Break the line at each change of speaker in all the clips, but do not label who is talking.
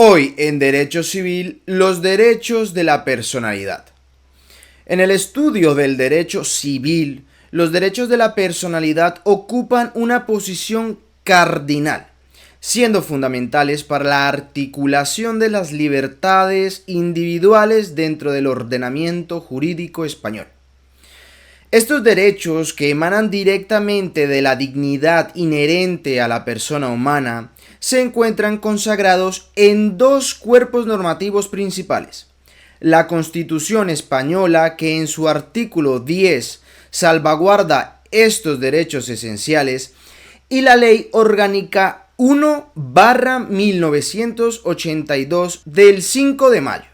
Hoy en Derecho Civil, los derechos de la personalidad. En el estudio del derecho civil, los derechos de la personalidad ocupan una posición cardinal, siendo fundamentales para la articulación de las libertades individuales dentro del ordenamiento jurídico español. Estos derechos, que emanan directamente de la dignidad inherente a la persona humana, se encuentran consagrados en dos cuerpos normativos principales: la Constitución española, que en su artículo 10 salvaguarda estos derechos esenciales, y la Ley Orgánica 1/1982 del 5 de mayo,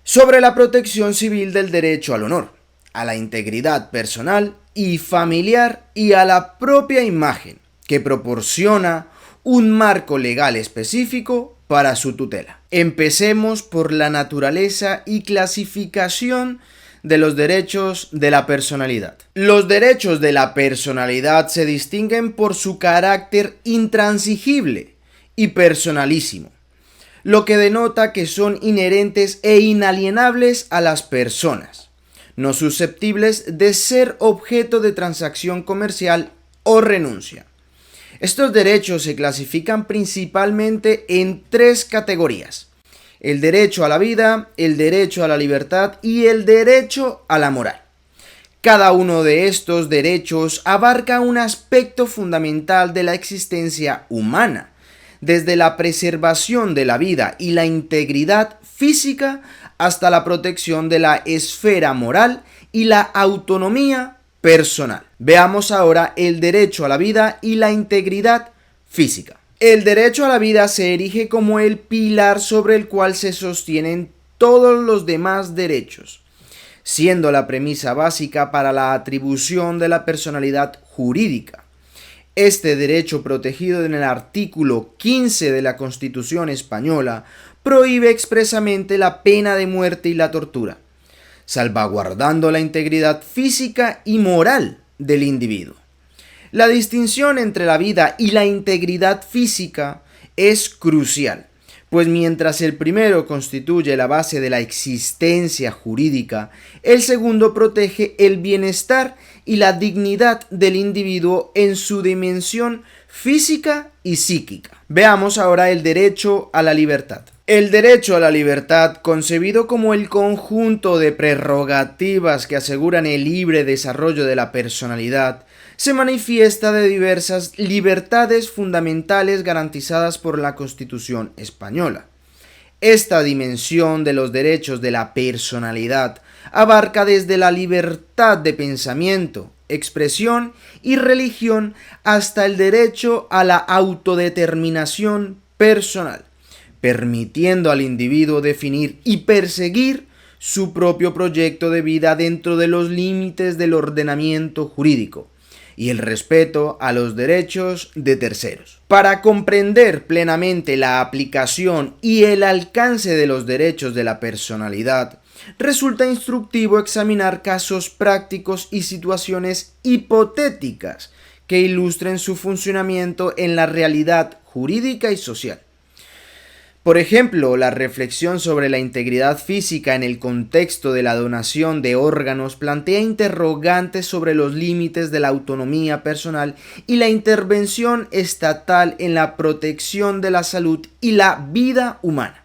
sobre la protección civil del derecho al honor, a la integridad personal y familiar y a la propia imagen, que proporciona un marco legal específico para su tutela. Empecemos por la naturaleza y clasificación de los derechos de la personalidad. Los derechos de la personalidad se distinguen por su carácter intransigible y personalísimo, lo que denota que son inherentes e inalienables a las personas, no susceptibles de ser objeto de transacción comercial o renuncia. Estos derechos se clasifican principalmente en tres categorías: el derecho a la vida, el derecho a la libertad y el derecho a la moral. Cada uno de estos derechos abarca un aspecto fundamental de la existencia humana, desde la preservación de la vida y la integridad física hasta la protección de la esfera moral y la autonomía personal. Veamos ahora el derecho a la vida y la integridad física. El derecho a la vida se erige como el pilar sobre el cual se sostienen todos los demás derechos, siendo la premisa básica para la atribución de la personalidad jurídica. Este derecho, protegido en el artículo 15 de la Constitución española, prohíbe expresamente la pena de muerte y la tortura, salvaguardando la integridad física y moral del individuo. La distinción entre la vida y la integridad física es crucial, pues mientras el primero constituye la base de la existencia jurídica, el segundo protege el bienestar y la dignidad del individuo en su dimensión física y psíquica. Veamos ahora el derecho a la libertad. El derecho a la libertad, concebido como el conjunto de prerrogativas que aseguran el libre desarrollo de la personalidad, se manifiesta de diversas libertades fundamentales garantizadas por la Constitución española. Esta dimensión de los derechos de la personalidad abarca desde la libertad de pensamiento, expresión y religión hasta el derecho a la autodeterminación personal, permitiendo al individuo definir y perseguir su propio proyecto de vida dentro de los límites del ordenamiento jurídico y el respeto a los derechos de terceros. Para comprender plenamente la aplicación y el alcance de los derechos de la personalidad, resulta instructivo examinar casos prácticos y situaciones hipotéticas que ilustren su funcionamiento en la realidad jurídica y social. Por ejemplo, la reflexión sobre la integridad física en el contexto de la donación de órganos plantea interrogantes sobre los límites de la autonomía personal y la intervención estatal en la protección de la salud y la vida humana.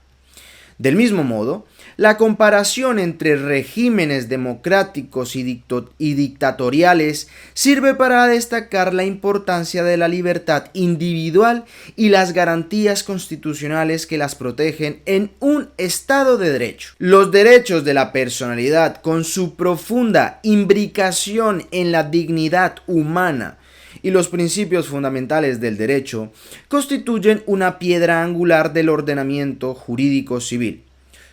Del mismo modo, la comparación entre regímenes democráticos y dictatoriales sirve para destacar la importancia de la libertad individual y las garantías constitucionales que las protegen en un Estado de Derecho. Los derechos de la personalidad, con su profunda imbricación en la dignidad humana y los principios fundamentales del derecho, constituyen una piedra angular del ordenamiento jurídico civil.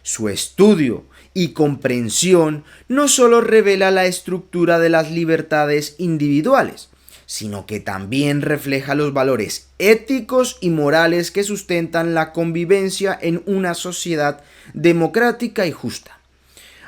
Su estudio y comprensión no solo revela la estructura de las libertades individuales, sino que también refleja los valores éticos y morales que sustentan la convivencia en una sociedad democrática y justa.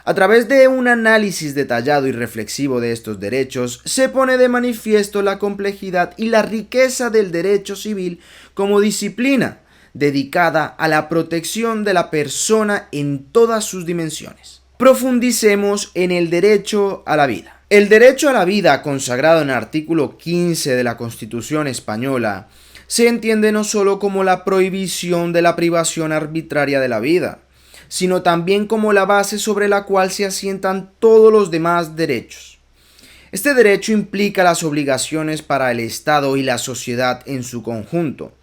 A través de un análisis detallado y reflexivo de estos derechos, se pone de manifiesto la complejidad y la riqueza del derecho civil como disciplina, dedicada a la protección de la persona en todas sus dimensiones. Profundicemos en el derecho a la vida. El derecho a la vida, consagrado en el artículo 15 de la Constitución española, se entiende no solo como la prohibición de la privación arbitraria de la vida, sino también como la base sobre la cual se asientan todos los demás derechos. Este derecho implica las obligaciones para el Estado y la sociedad en su conjunto.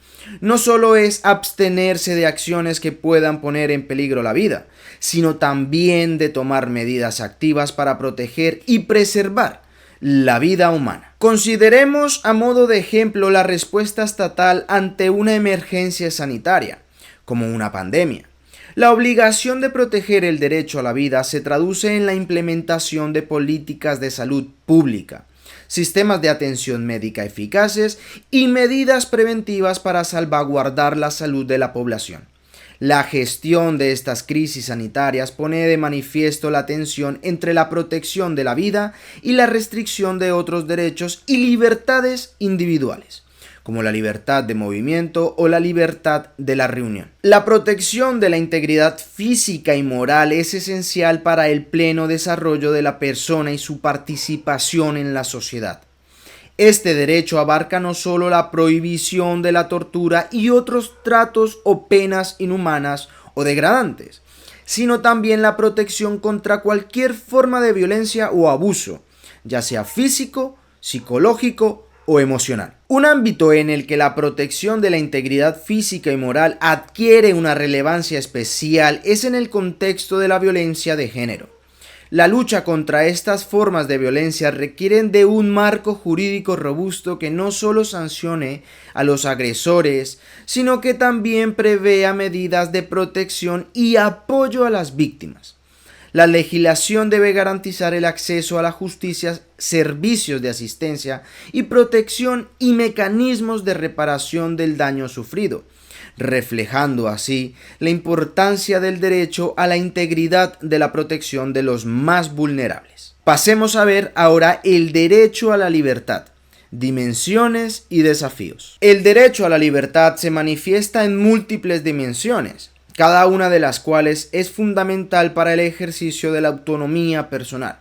No solo es abstenerse de acciones que puedan poner en peligro la vida, sino también de tomar medidas activas para proteger y preservar la vida humana. Consideremos a modo de ejemplo la respuesta estatal ante una emergencia sanitaria, como una pandemia. La obligación de proteger el derecho a la vida se traduce en la implementación de políticas de salud pública, sistemas de atención médica eficaces y medidas preventivas para salvaguardar la salud de la población. La gestión de estas crisis sanitarias pone de manifiesto la tensión entre la protección de la vida y la restricción de otros derechos y libertades individuales, como la libertad de movimiento o la libertad de la reunión. La protección de la integridad física y moral es esencial para el pleno desarrollo de la persona y su participación en la sociedad. Este derecho abarca no solo la prohibición de la tortura y otros tratos o penas inhumanas o degradantes, sino también la protección contra cualquier forma de violencia o abuso, ya sea físico, psicológico o emocional. Un ámbito en el que la protección de la integridad física y moral adquiere una relevancia especial es en el contexto de la violencia de género. La lucha contra estas formas de violencia requieren de un marco jurídico robusto que no solo sancione a los agresores, sino que también prevea medidas de protección y apoyo a las víctimas. La legislación debe garantizar el acceso a la justicia, servicios de asistencia y protección y mecanismos de reparación del daño sufrido, reflejando así la importancia del derecho a la integridad de la protección de los más vulnerables. Pasemos a ver ahora el derecho a la libertad, dimensiones y desafíos. El derecho a la libertad se manifiesta en múltiples dimensiones, cada una de las cuales es fundamental para el ejercicio de la autonomía personal.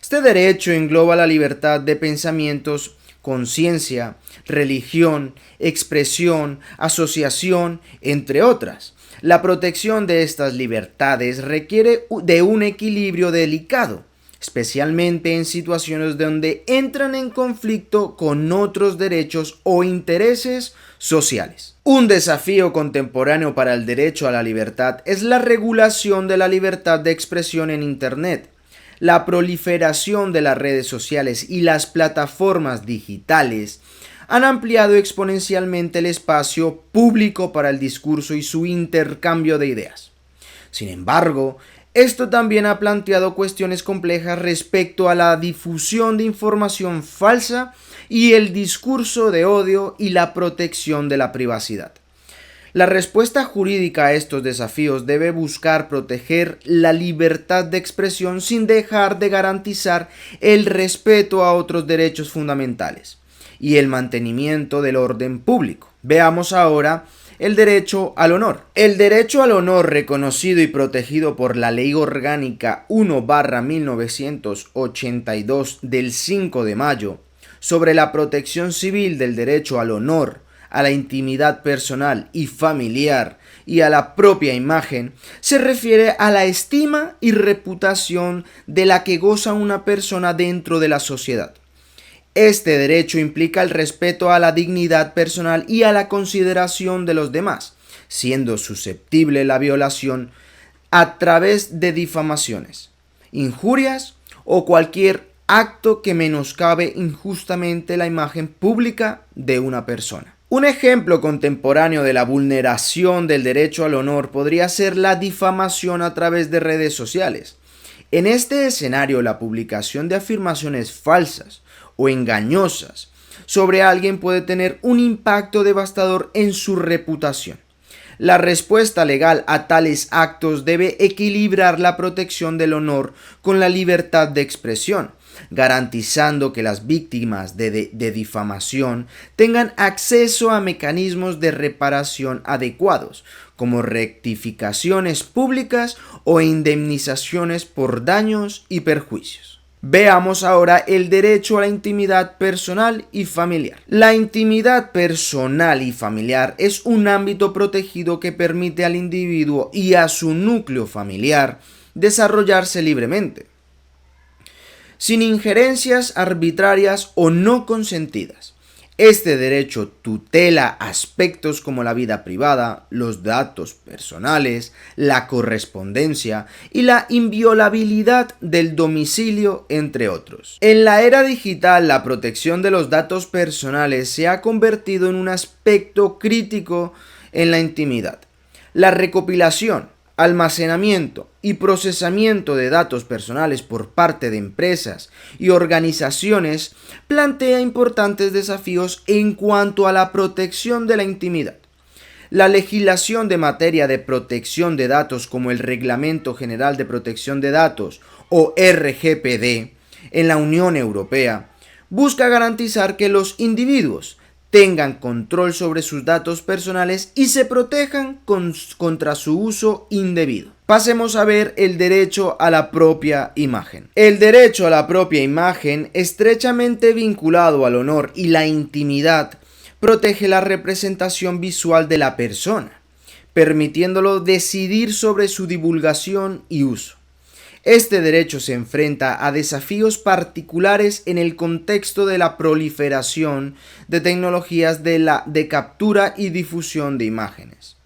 Este derecho engloba la libertad de pensamientos, conciencia, religión, expresión, asociación, entre otras. La protección de estas libertades requiere de un equilibrio delicado, especialmente en situaciones donde entran en conflicto con otros derechos o intereses sociales. Un desafío contemporáneo para el derecho a la libertad es la regulación de la libertad de expresión en Internet. La proliferación de las redes sociales y las plataformas digitales han ampliado exponencialmente el espacio público para el discurso y su intercambio de ideas. Sin embargo, esto también ha planteado cuestiones complejas respecto a la difusión de información falsa y el discurso de odio y la protección de la privacidad. La respuesta jurídica a estos desafíos debe buscar proteger la libertad de expresión sin dejar de garantizar el respeto a otros derechos fundamentales y el mantenimiento del orden público. Veamos ahora el derecho al honor. El derecho al honor, reconocido y protegido por la Ley Orgánica 1/1982 del 5 de mayo, sobre la protección civil del derecho al honor, a la intimidad personal y familiar y a la propia imagen, se refiere a la estima y reputación de la que goza una persona dentro de la sociedad. Este derecho implica el respeto a la dignidad personal y a la consideración de los demás, siendo susceptible la violación a través de difamaciones, injurias o cualquier acto que menoscabe injustamente la imagen pública de una persona. Un ejemplo contemporáneo de la vulneración del derecho al honor podría ser la difamación a través de redes sociales. En este escenario, la publicación de afirmaciones falsas o engañosas sobre alguien puede tener un impacto devastador en su reputación. La respuesta legal a tales actos debe equilibrar la protección del honor con la libertad de expresión, garantizando que las víctimas de difamación tengan acceso a mecanismos de reparación adecuados, como rectificaciones públicas o indemnizaciones por daños y perjuicios. Veamos ahora el derecho a la intimidad personal y familiar. La intimidad personal y familiar es un ámbito protegido que permite al individuo y a su núcleo familiar desarrollarse libremente, sin injerencias arbitrarias o no consentidas. Este derecho tutela aspectos como la vida privada, los datos personales, la correspondencia y la inviolabilidad del domicilio, entre otros. En la era digital, la protección de los datos personales se ha convertido en un aspecto crítico en la intimidad. La recopilación, almacenamiento y procesamiento de datos personales por parte de empresas y organizaciones plantea importantes desafíos en cuanto a la protección de la intimidad. La legislación de materia de protección de datos, como el Reglamento General de Protección de Datos o RGPD en la Unión Europea, busca garantizar que los individuos tengan control sobre sus datos personales y se protejan contra su uso indebido. Pasemos a ver el derecho a la propia imagen. El derecho a la propia imagen, estrechamente vinculado al honor y la intimidad, protege la representación visual de la persona, permitiéndolo decidir sobre su divulgación y uso. Este derecho se enfrenta a desafíos particulares en el contexto de la proliferación de tecnologías de captura y difusión de imágenes.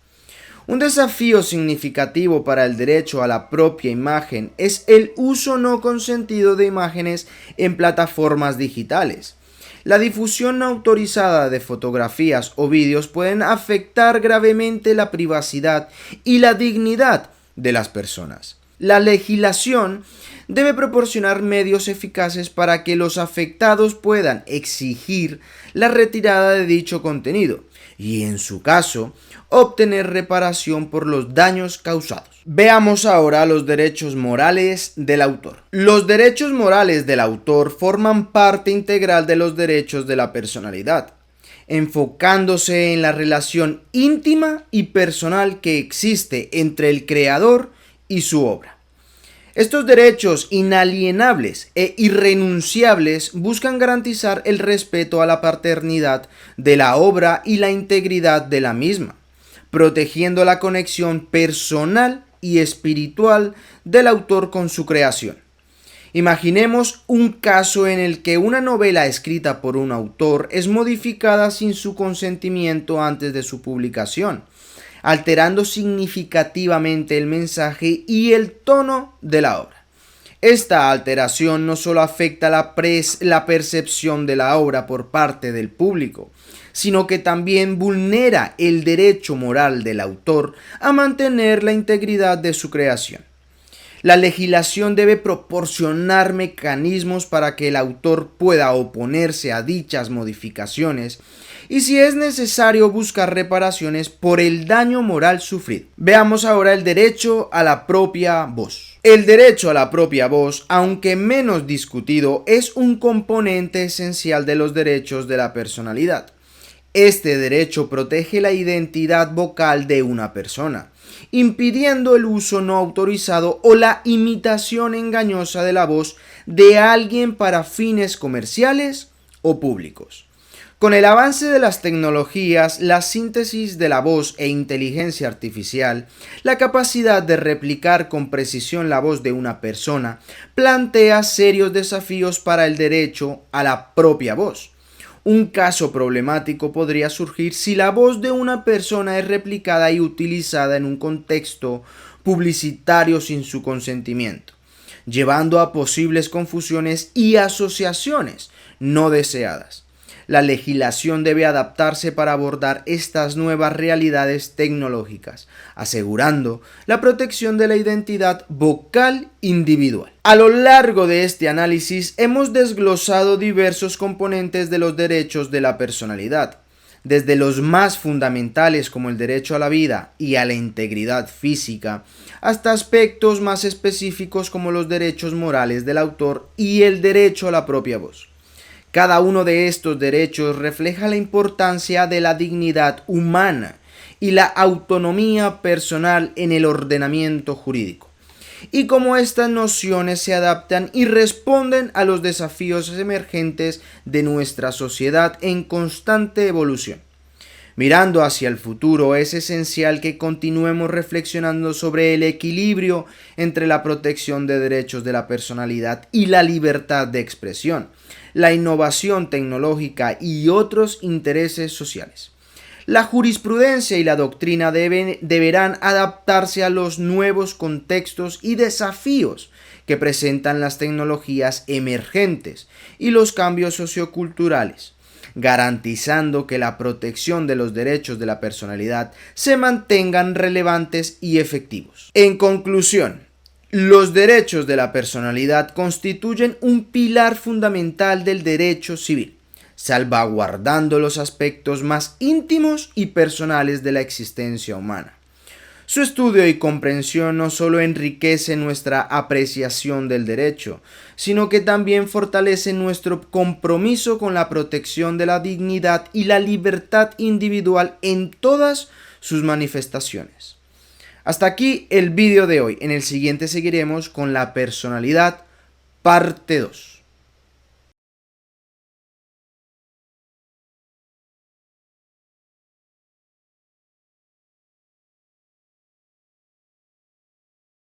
Un desafío significativo para el derecho a la propia imagen es el uso no consentido de imágenes en plataformas digitales. La difusión no autorizada de fotografías o vídeos pueden afectar gravemente la privacidad y la dignidad de las personas. La legislación debe proporcionar medios eficaces para que los afectados puedan exigir la retirada de dicho contenido y, en su caso, obtener reparación por los daños causados. Veamos ahora los derechos morales del autor. Los derechos morales del autor forman parte integral de los derechos de la personalidad, enfocándose en la relación íntima y personal que existe entre el creador y su obra. Estos derechos inalienables e irrenunciables buscan garantizar el respeto a la paternidad de la obra y la integridad de la misma, protegiendo la conexión personal y espiritual del autor con su creación. Imaginemos un caso en el que una novela escrita por un autor es modificada sin su consentimiento antes de su publicación, alterando significativamente el mensaje y el tono de la obra. Esta alteración no solo afecta la percepción de la obra por parte del público, sino que también vulnera el derecho moral del autor a mantener la integridad de su creación. La legislación debe proporcionar mecanismos para que el autor pueda oponerse a dichas modificaciones y, si es necesario, buscar reparaciones por el daño moral sufrido. Veamos ahora el derecho a la propia voz. El derecho a la propia voz, aunque menos discutido, es un componente esencial de los derechos de la personalidad. Este derecho protege la identidad vocal de una persona, impidiendo el uso no autorizado o la imitación engañosa de la voz de alguien para fines comerciales o públicos. Con el avance de las tecnologías, la síntesis de la voz e inteligencia artificial, la capacidad de replicar con precisión la voz de una persona plantea serios desafíos para el derecho a la propia voz. Un caso problemático podría surgir si la voz de una persona es replicada y utilizada en un contexto publicitario sin su consentimiento, llevando a posibles confusiones y asociaciones no deseadas. La legislación debe adaptarse para abordar estas nuevas realidades tecnológicas, asegurando la protección de la identidad vocal individual. A lo largo de este análisis hemos desglosado diversos componentes de los derechos de la personalidad, desde los más fundamentales como el derecho a la vida y a la integridad física, hasta aspectos más específicos como los derechos morales del autor y el derecho a la propia voz. Cada uno de estos derechos refleja la importancia de la dignidad humana y la autonomía personal en el ordenamiento jurídico, y cómo estas nociones se adaptan y responden a los desafíos emergentes de nuestra sociedad en constante evolución. Mirando hacia el futuro, es esencial que continuemos reflexionando sobre el equilibrio entre la protección de derechos de la personalidad y la libertad de expresión, la innovación tecnológica y otros intereses sociales. La jurisprudencia y la doctrina deberán adaptarse a los nuevos contextos y desafíos que presentan las tecnologías emergentes y los cambios socioculturales, garantizando que la protección de los derechos de la personalidad se mantengan relevantes y efectivos. En conclusión, los derechos de la personalidad constituyen un pilar fundamental del derecho civil, salvaguardando los aspectos más íntimos y personales de la existencia humana. Su estudio y comprensión no solo enriquece nuestra apreciación del derecho, sino que también fortalece nuestro compromiso con la protección de la dignidad y la libertad individual en todas sus manifestaciones. Hasta aquí el vídeo de hoy. En el siguiente seguiremos con la personalidad, parte 2.